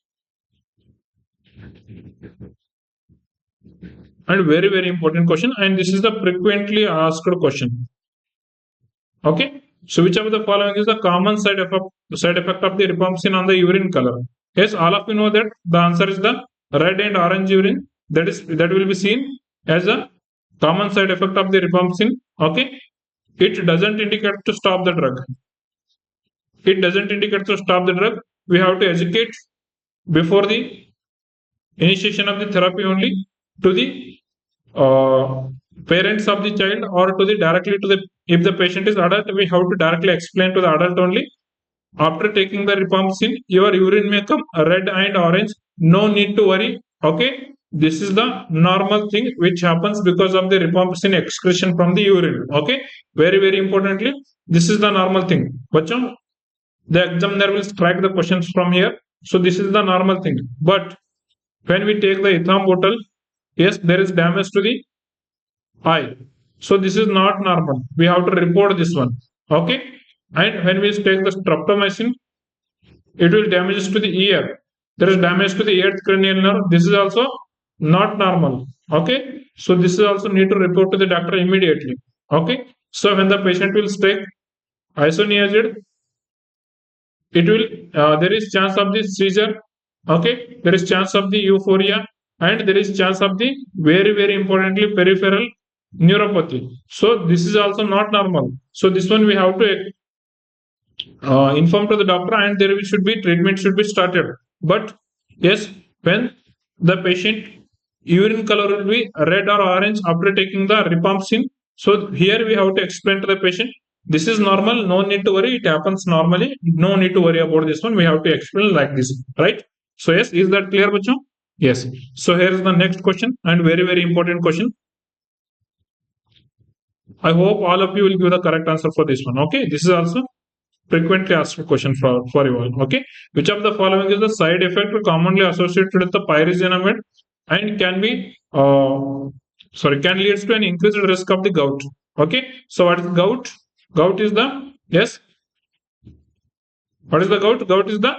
and very very important question, and this is the frequently asked question. Okay, so which of the following is the common side effect of the rifampicin on the urine color? Yes, all of you know that the answer is the red and orange urine. That will be seen as a common side effect of the rifampicin. Okay, it doesn't indicate to stop the drug. It doesn't indicate to stop the drug. We have to educate before the initiation of the therapy only to the parents of the child, or to the directly to the, if the patient is adult, we have to directly explain to the adult only. After taking the rifampicin, your urine may come red and orange. No need to worry. Okay, this is the normal thing which happens because of the rifampicin excretion from the urine. Okay, very very importantly, this is the normal thing. Bachon, the examiner will strike the questions from here. So this is the normal thing. But when we take the ethambutol, yes, there is damage to the eye. So this is not normal. We have to report this one. Okay. And when we take the streptomycin, it will damage to the ear. There is damage to the ear cranial nerve. This is also not normal. Okay. So this is also need to report to the doctor immediately. Okay. So when the patient will take isoniazid, it will there is chance of the seizure. Okay, there is chance of the euphoria, and there is chance of the very very importantly peripheral neuropathy. So this is also not normal. So this one we have to inform to the doctor, and there should be treatment should be started. But yes, when the patient urine color will be red or orange after taking the rifampicin, so here we have to explain to the patient, this is normal, no need to worry, it happens normally, no need to worry about this one. We have to explain like this, right? So yes, is that clear, bachon? Yes. So here is the next question, and very very important question. I hope all of you will give the correct answer for this one. Okay, this is also frequently asked question for you all. Okay, which of the following is the side effect commonly associated with the pyrazinamide and can be can leads to an increased risk of the gout. Okay, so what is gout? Gout is the yes. What is the gout? Gout is the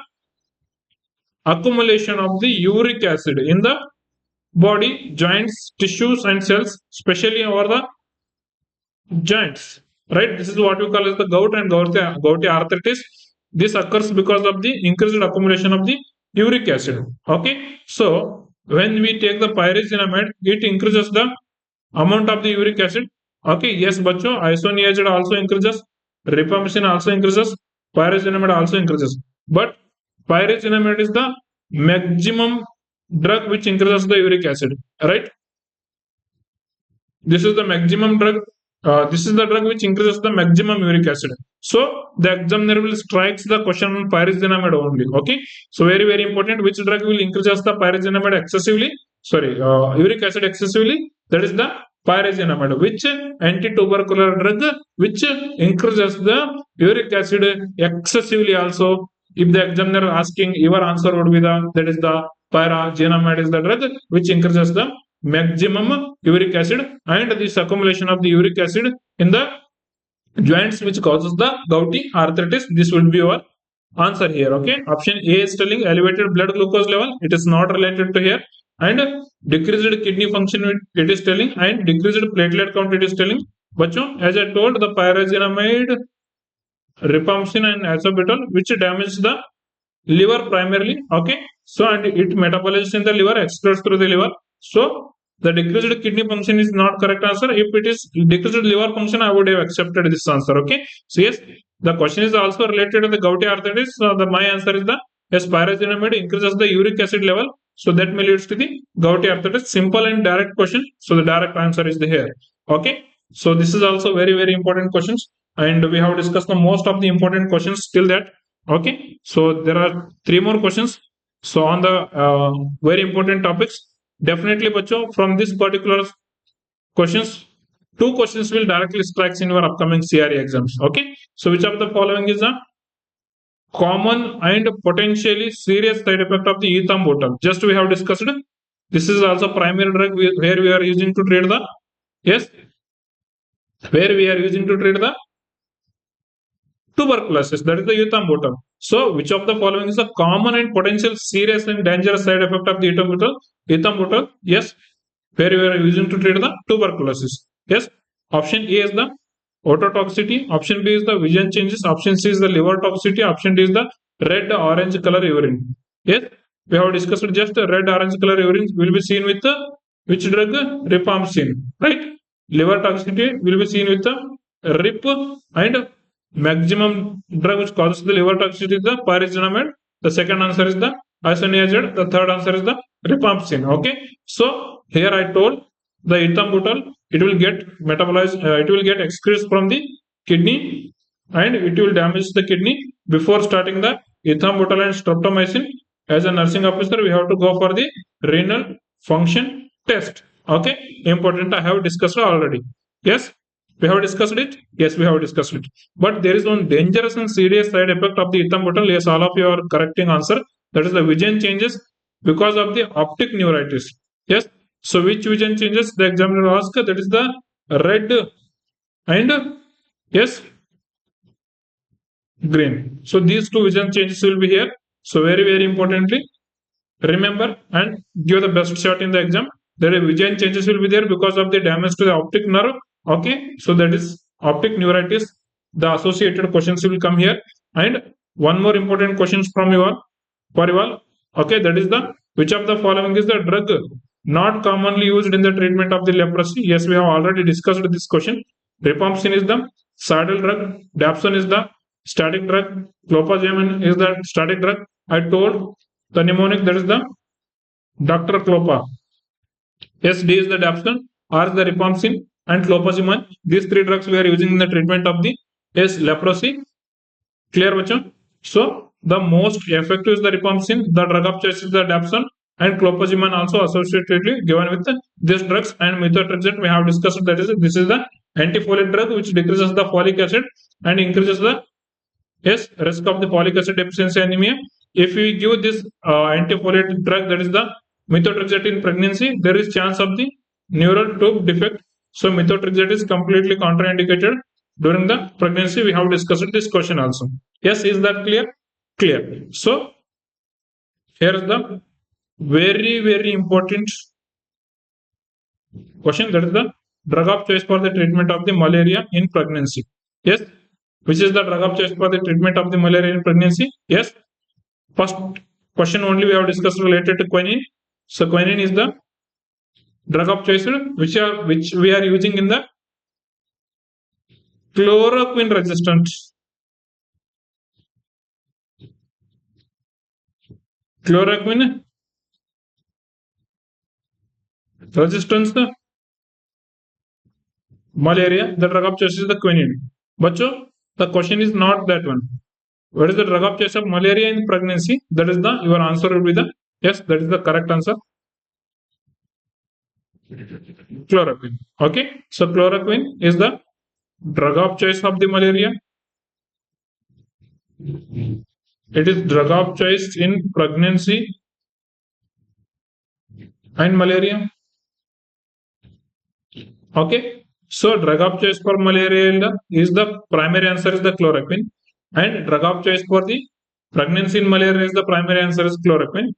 accumulation of the uric acid in the body, joints, tissues, and cells, especially over the joints. Right? This is what we call as the gout and gouty arthritis. This occurs because of the increased accumulation of the uric acid. Okay, so when we take the pyrazinamide, it increases the amount of the uric acid. Okay, yes, bacho, isoniazid also increases, rifampicin also increases, pyrazinamide also increases. But pyrazinamide is the maximum drug which increases the uric acid. Right? This is the maximum drug. This is the drug which increases the maximum uric acid. So the examiner will strikes the question on pyrazinamide only. Okay. So very important. Which drug will increase the pyrazinamide excessively? Sorry, uric acid excessively. That is the pyrazinamide. Which anti-tubercular drug which increases the uric acid excessively also. If the examiner asking, your answer would be that is the pyrazinamide is the drug which increases the maximum uric acid, and this accumulation of the uric acid in the joints which causes the gouty arthritis. This will be your answer here. Okay, option A is telling elevated blood glucose level, it is not related to here, and decreased kidney function it is telling, and decreased platelet count it is telling. But as I told, the pyrazinamide, rifampicin, and ethambutol which damage the liver primarily. Okay, so and it metabolizes in the liver, excretes through the liver. So the decreased kidney function is not correct answer. If it is decreased liver function, I would have accepted this answer. Okay, so yes, the question is also related to the gouty arthritis. So my answer is the yes, pyrazinamide increases the uric acid level, so that may leads to the gouty arthritis. Simple and direct question, so the direct answer is the here. Okay, so this is also very important questions, and we have discussed the most of the important questions till that. Okay, so there are three more questions. So on the very important topics, definitely, bacho, from this particular questions, two questions will directly strike in your upcoming CRE exams. Okay, so which of the following is a common and potentially serious side effect of the ethambutol? Just we have discussed. This is also primary drug where we are using to treat the yes, where we are using to treat the tuberculosis, that is the ethambutol. So, which of the following is a common and potential serious and dangerous side effect of the ethambutol? Ethambutol, yes, where we are using to treat the tuberculosis. Yes, option A is the ototoxicity, option B is the vision changes, option C is the liver toxicity, option D is the red orange color urine. Yes, we have discussed just red orange color urine will be seen with the which drug? Rifampicin, right? Liver toxicity will be seen with the RIP, and maximum drug which causes the liver toxicity is the pyrazinamide. The second answer is the isoniazid. The third answer is the rifampicin. Okay, so here I told the ethambutol, it will get metabolized, it will get excreted from the kidney, and it will damage the kidney. Before starting the ethambutol and streptomycin, as a nursing officer, we have to go for the renal function test. Okay, important. I have discussed already. Yes, we have discussed it. Yes, we have discussed it. But there is one dangerous and serious side effect of the ethambutol. Yes, all of you are correcting answer. That is the vision changes because of the optic neuritis. Yes. So which vision changes? The examiner asks. That is the red and yes, green. So these two vision changes will be here. So very importantly, remember and give the best shot in the exam. The vision changes will be there because of the damage to the optic nerve. Okay, so that is optic neuritis. The associated questions will come here, and one more important questions from you all for you all. Okay, that is the which of the following is the drug not commonly used in the treatment of the leprosy? Yes, we have already discussed this question. Rifampicin is the saddle drug. Dapsone is the static drug. Clopazamine is the static drug. I told the mnemonic, that is the Dr. Clopa. Yes, D is the dapsone, R is the rifampicin, and clopazamine. These three drugs we are using in the treatment of the leprosy. Clear, bacha? So the most effective is the rifampicin. The drug of choice is the dapsone, and clopazamine also associatedly given with these drugs. And methotrexate we have discussed, that is this is the antifolic drug which decreases the folic acid and increases the Yes, risk of the folic acid deficiency anemia. If we give this antifolate drug, that is the methotrexate in pregnancy, there is chance of the neural tube defect. So methotrexate is completely contraindicated during the pregnancy. We have discussed this question also. Yes, is that clear? Clear. So here is the very important question, that is the drug of choice for the treatment of the malaria in pregnancy. Yes, which is the drug of choice for the treatment of the malaria in pregnancy? Yes, first question only we have discussed related to quinine. So quinine is the drug of choice which we are using in the chloroquine resistant chloroquine resistance malaria. The drug of choice is the quinine. But the question is not that one. What is the drug of choice of malaria in pregnancy? That is the your answer will be the yes. That is the correct answer. Chloroquine. Okay. So chloroquine is the drug of choice of the malaria. It is drug of choice in pregnancy and malaria. Okay. So drug of choice for malaria is the primary answer is the chloroquine, and drug of choice for the pregnancy in malaria is the primary answer is chloroquine.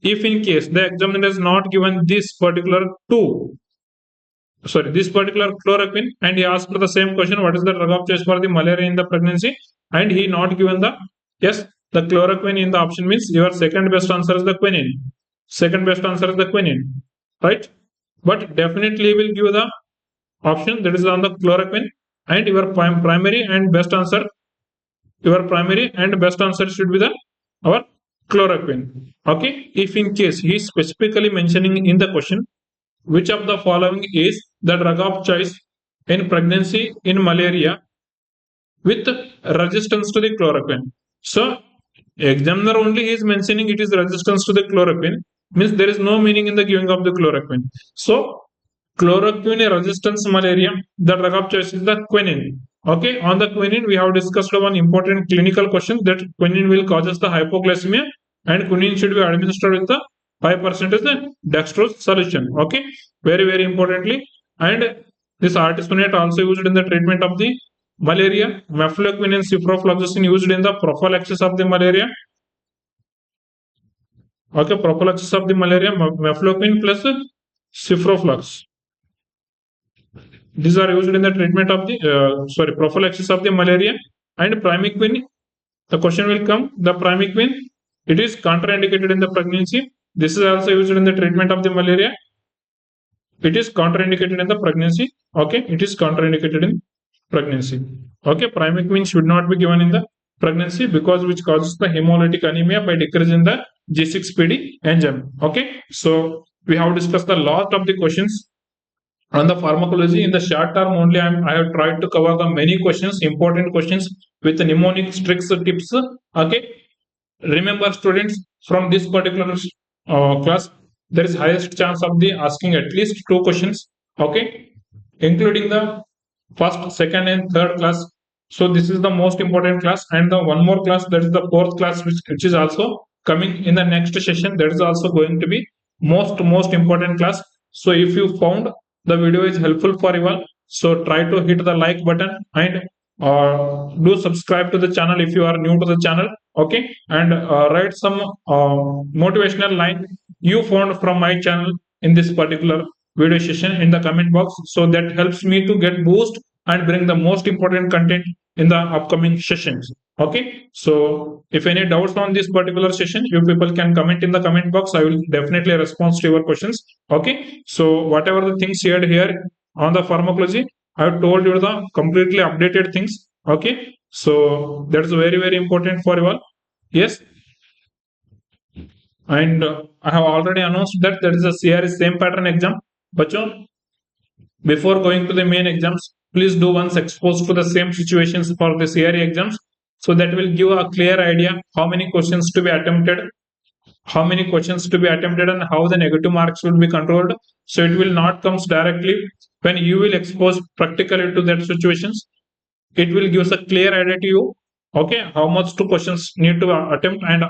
If in case the examiner has not given this particular chloroquine, and he asked for the same question, what is the drug of choice for the malaria in the pregnancy, and he not given the yes, the chloroquine in the option, means your second best answer is the quinine. Second best answer is the quinine, right? But definitely will give the option that is on the chloroquine, and your primary and best answer should be the our chloroquine. Okay. If in case he is specifically mentioning in the question which of the following is the drug of choice in pregnancy in malaria with resistance to the chloroquine. So examiner only is mentioning it is resistance to the chloroquine, means there is no meaning in the giving of the chloroquine. So chloroquine resistance malaria, the drug of choice is the quinine. Okay, on the quinine we have discussed one important clinical question, that quinine will causes the hypoglycemia, and quinine should be administered with the 5% the dextrose solution. Okay, very importantly. And this artesunate also used in the treatment of the malaria. Mefloquine and ciprofloxacin used in the prophylaxis of the malaria. Okay, prophylaxis of the malaria, mefloquine plus ciproflox. These are used in the treatment of the prophylaxis of the malaria. And primequine, the question will come, the primequine, it is contraindicated in the pregnancy. This is also used in the treatment of the malaria. It is contraindicated in the pregnancy. Okay, it is contraindicated in pregnancy. Okay, primequine should not be given in the pregnancy because which causes the hemolytic anemia by decreasing the G6PD enzyme. Okay, so we have discussed the lot of the questions on the pharmacology. In the short term only, I have tried to cover the many questions, important questions with mnemonic tricks tips. Okay, remember students, from this particular class there is highest chance of the asking at least 2 questions. Okay, including the first, second and third class. So this is the most important class, and the one more class, that is the fourth class, which is also coming in the next session, that is also going to be most important class. So if you found the video is helpful for you all, so try to hit the like button, and do subscribe to the channel if you are new to the channel. Okay, and write some motivational line you found from my channel in this particular video session in the comment box, so that helps me to get boost and bring the most important content in the upcoming sessions. Okay, so if any doubts on this particular session, you people can comment in the comment box. I will definitely respond to your questions. Okay, so whatever the things shared here on the pharmacology, I have told you the completely updated things. Okay, so that's very important for you all. Yes, and I have already announced that there is a CRE same pattern exam. Bacho, before going to the main exams, please do once expose to the same situations for the CRE exams, so that will give a clear idea how many questions to be attempted, and how the negative marks will be controlled. So it will not comes directly when you will expose practically to that situations. It will give us a clear idea to you Okay, how much two questions need to attempt, and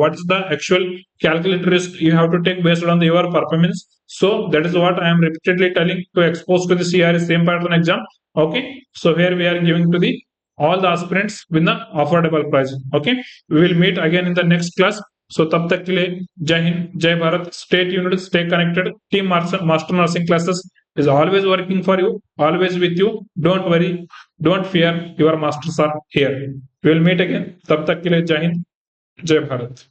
what is the actual calculated risk you have to take based on your performance. So that is what I am repeatedly telling to expose to the CRE same pattern exam. Okay, so here we are giving to the all the aspirants with the affordable price. Okay, we will meet again in the next class. So tab tak ke liye jai hind, jai bharat. Stay tuned, stay connected. Team master nursing classes is always working for you, always with you. Don't worry, don't fear, your masters are here. We will meet again. तब तक के लिए जय हिंद, जय भारत.